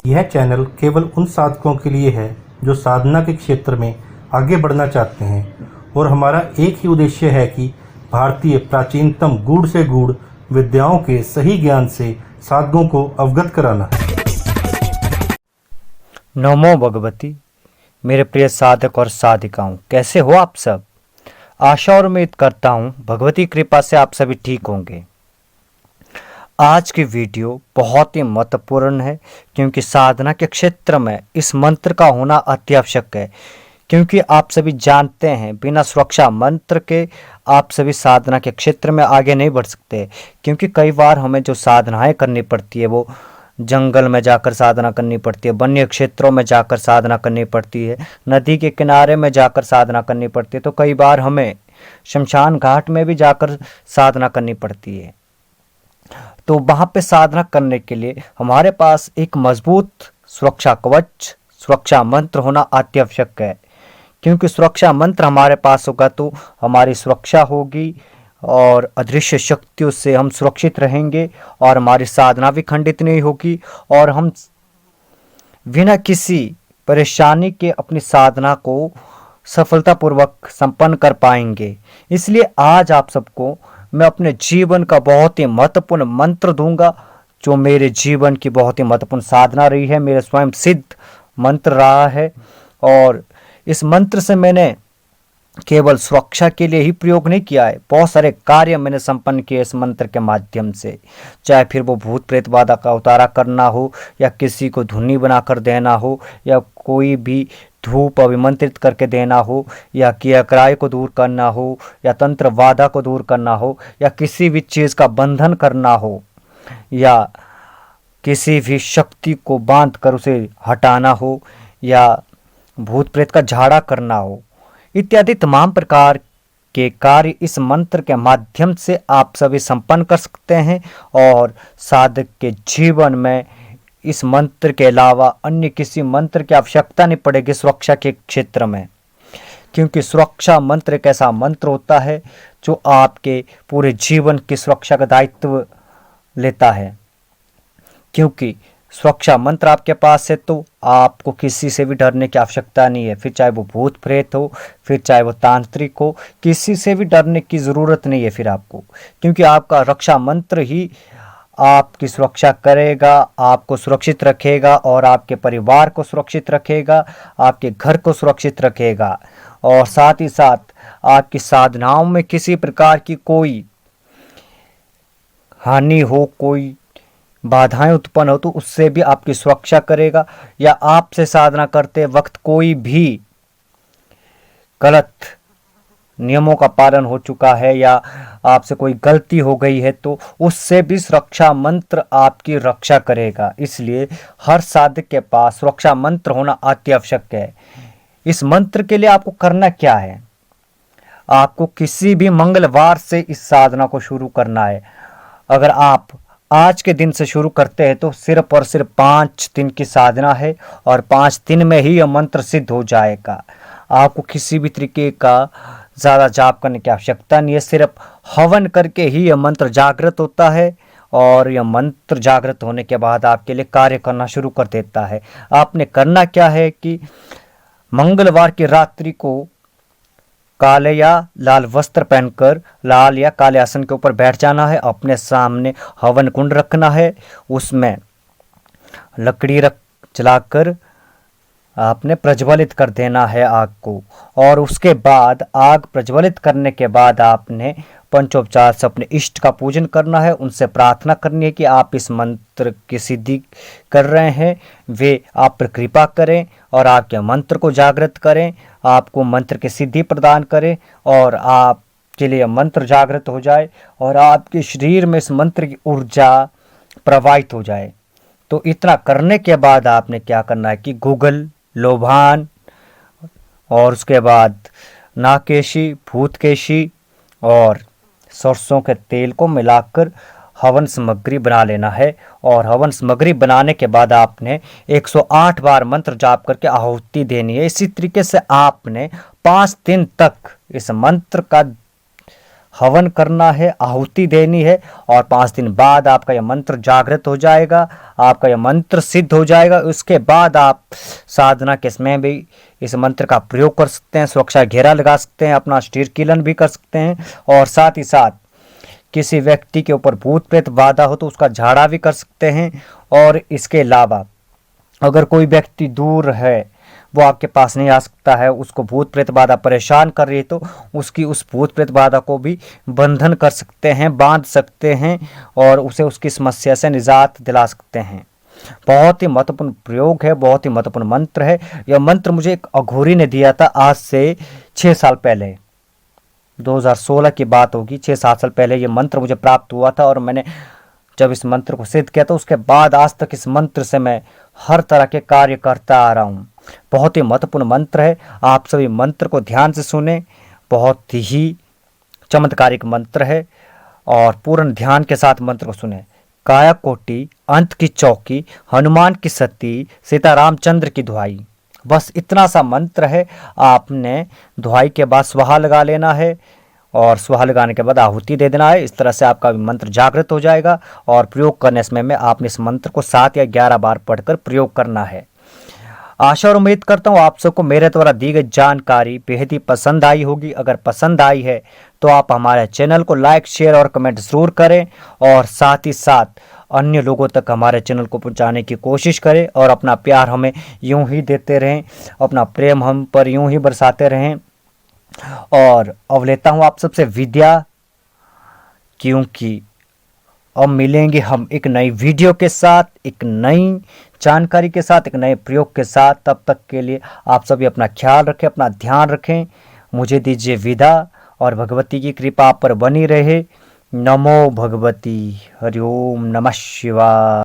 यह चैनल केवल उन साधकों के लिए है जो साधना के क्षेत्र में आगे बढ़ना चाहते हैं और हमारा एक ही उद्देश्य है कि भारतीय प्राचीनतम गूढ़ से गूढ़ विद्याओं के सही ज्ञान से साधकों को अवगत कराना है। नमो भगवती। मेरे प्रिय साधक और साधिकाओं, कैसे हो आप सब? आशा और उम्मीद करता हूँ भगवती कृपा से आप सभी ठीक होंगे। आज की वीडियो बहुत ही महत्वपूर्ण है क्योंकि साधना के क्षेत्र में इस मंत्र का होना अत्यावश्यक है। क्योंकि आप सभी जानते हैं बिना सुरक्षा मंत्र के आप सभी साधना के क्षेत्र में आगे नहीं बढ़ सकते। क्योंकि कई बार हमें जो साधनाएं करनी पड़ती है वो जंगल में जाकर साधना करनी पड़ती है, वन्य क्षेत्रों में जाकर साधना करनी पड़ती है, नदी के किनारे में जाकर साधना करनी पड़ती है, तो कई बार हमें शमशान घाट में भी जाकर साधना करनी पड़ती है। तो वहाँ पे साधना करने के लिए हमारे पास एक मजबूत सुरक्षा कवच, सुरक्षा मंत्र होना अत्यावश्यक है। क्योंकि सुरक्षा मंत्र हमारे पास होगा तो हमारी सुरक्षा होगी और अदृश्य शक्तियों से हम सुरक्षित रहेंगे और हमारी साधना भी खंडित नहीं होगी और हम बिना किसी परेशानी के अपनी साधना को सफलतापूर्वक संपन्न कर पाएंगे। इसलिए आज आप सबको मैं अपने जीवन का बहुत ही महत्वपूर्ण मंत्र दूंगा, जो मेरे जीवन की बहुत ही महत्वपूर्ण साधना रही है, मेरे स्वयं सिद्ध मंत्र रहा है। और इस मंत्र से मैंने केवल सुरक्षा के लिए ही प्रयोग नहीं किया है, बहुत सारे कार्य मैंने संपन्न किए इस मंत्र के माध्यम से। चाहे फिर वो भूत प्रेत बाधा का उतारा करना हो, या किसी को धुनी बनाकर देना हो, या कोई भी धूप अभिमंत्रित करके देना हो, या कियाक्राय को दूर करना हो, या तंत्र बाधा को दूर करना हो, या किसी भी चीज़ का बंधन करना हो, या किसी भी शक्ति को बांध कर उसे हटाना हो, या भूत प्रेत का झाड़ा करना हो, इत्यादि तमाम प्रकार के कार्य इस मंत्र के माध्यम से आप सभी संपन्न कर सकते हैं। और साधक के जीवन में इस मंत्र के अलावा अन्य किसी मंत्र की आवश्यकता नहीं पड़ेगी सुरक्षा के क्षेत्र में। क्योंकि सुरक्षा मंत्र एक ऐसा मंत्र होता है जो आपके पूरे जीवन की सुरक्षा का दायित्व लेता है। क्योंकि सुरक्षा मंत्र आपके पास है तो आपको किसी से भी डरने की आवश्यकता नहीं है। फिर चाहे वो भूत प्रेत हो, फिर चाहे वो तांत्रिक हो, किसी से भी डरने की ज़रूरत नहीं है फिर आपको। क्योंकि आपका रक्षा मंत्र ही आपकी सुरक्षा करेगा, आपको सुरक्षित रखेगा और आपके परिवार को सुरक्षित रखेगा, आपके घर को सुरक्षित रखेगा। और साथ ही साथ आपकी साधनाओं में किसी प्रकार की कोई हानि हो, कोई बाधाएं उत्पन्न हो तो उससे भी आपकी सुरक्षा करेगा। या आपसे साधना करते वक्त कोई भी गलत नियमों का पालन हो चुका है या आपसे कोई गलती हो गई है तो उससे भी सुरक्षा मंत्र आपकी रक्षा करेगा। इसलिए हर साधक के पास सुरक्षा मंत्र होना अत्यावश्यक है। इस मंत्र के लिए आपको करना क्या है? आपको किसी भी मंगलवार से इस साधना को शुरू करना है। अगर आप आज के दिन से शुरू करते हैं तो सिर्फ और सिर्फ 5 दिन की साधना है और 5 दिन में ही यह मंत्र सिद्ध हो जाएगा। आपको किसी भी तरीके का ज़्यादा जाप करने की आवश्यकता नहीं है। सिर्फ हवन करके ही यह मंत्र जागृत होता है और यह मंत्र जागृत होने के बाद आपके लिए कार्य करना शुरू कर देता है। आपने करना क्या है कि मंगलवार की रात्रि को काले या लाल वस्त्र पहनकर लाल या काले आसन के ऊपर बैठ जाना है। अपने सामने हवन कुंड रखना है, उसमें लकड़ी जलाकर आपने प्रज्वलित कर देना है आग को। और उसके बाद आग प्रज्वलित करने के बाद आपने पंचोपचार से अपने इष्ट का पूजन करना है, उनसे प्रार्थना करनी है कि आप इस मंत्र की सिद्धि कर रहे हैं, वे आप पर कृपा करें और आपके मंत्र को जागृत करें, आपको मंत्र की सिद्धि प्रदान करें और आपके लिए मंत्र जागृत हो जाए और आपके शरीर में इस मंत्र की ऊर्जा प्रवाहित हो जाए। तो इतना करने के बाद आपने क्या करना है कि गूगल, लोभान और उसके बाद नाकेशी, भूतकेशी और सरसों के तेल को मिलाकर हवन सामग्री बना लेना है। और हवन सामग्री बनाने के बाद आपने 108 बार मंत्र जाप करके आहुति देनी है। इसी तरीके से आपने 5 दिन तक इस मंत्र का हवन करना है, आहुति देनी है और 5 दिन बाद आपका यह मंत्र जागृत हो जाएगा, आपका यह मंत्र सिद्ध हो जाएगा। उसके बाद आप साधना के समय भी इस मंत्र का प्रयोग कर सकते हैं, सुरक्षा घेरा लगा सकते हैं, अपना स्टिरकीलन भी कर सकते हैं और साथ ही साथ किसी व्यक्ति के ऊपर भूत प्रेत बाधा हो तो उसका झाड़ा भी कर सकते हैं। और इसके अलावा अगर कोई व्यक्ति दूर है, वो आपके पास नहीं आ सकता है, उसको भूत प्रेत बाधा परेशान कर रही है, तो उसकी उस भूत प्रेत बाधा को भी बंधन कर सकते हैं, बांध सकते हैं और उसे उसकी समस्या से निजात दिला सकते हैं। बहुत ही महत्वपूर्ण प्रयोग है, बहुत ही महत्वपूर्ण मंत्र है। यह मंत्र मुझे एक अघोरी ने दिया था आज से 6 साल पहले, 2016 की बात होगी। 6-7 साल पहले ये मंत्र मुझे प्राप्त हुआ था और मैंने जब इस मंत्र को सिद्ध किया तो उसके बाद आज तक इस मंत्र से मैं हर तरह के कार्य करता आ रहा हूँ। बहुत ही महत्वपूर्ण मंत्र है, आप सभी मंत्र को ध्यान से सुने। बहुत ही चमत्कारिक मंत्र है और पूर्ण ध्यान के साथ मंत्र को सुने। काया कोटि, अंत की चौकी, हनुमान की सती, सीता रामचंद्र की दुहाई। बस इतना सा मंत्र है। आपने दुहाई के बाद स्वाहा लगा लेना है और स्वाहा लगाने के बाद आहुति दे देना है। इस तरह से आपका मंत्र जागृत हो जाएगा और प्रयोग करने समय में आपने इस मंत्र को 7 या 11 बार पढ़कर प्रयोग करना है। आशा और उम्मीद करता हूँ आप सबको मेरे द्वारा दी गई जानकारी बेहद ही पसंद आई होगी। अगर पसंद आई है तो आप हमारे चैनल को लाइक, शेयर और कमेंट ज़रूर करें और साथ ही साथ अन्य लोगों तक हमारे चैनल को पहुंचाने की कोशिश करें और अपना प्यार हमें यूं ही देते रहें, अपना प्रेम हम पर यूं ही बरसाते रहें। और अब लेता हूं आप सबसे विद्या, क्योंकि अब मिलेंगे हम एक नई वीडियो के साथ, एक नई जानकारी के साथ, एक नए प्रयोग के साथ। तब तक के लिए आप सभी अपना ख्याल रखें, अपना ध्यान रखें। मुझे दीजिए विदा और भगवती की कृपा आप पर बनी रहे। नमो भगवती। हरि ओम नमः शिवाय।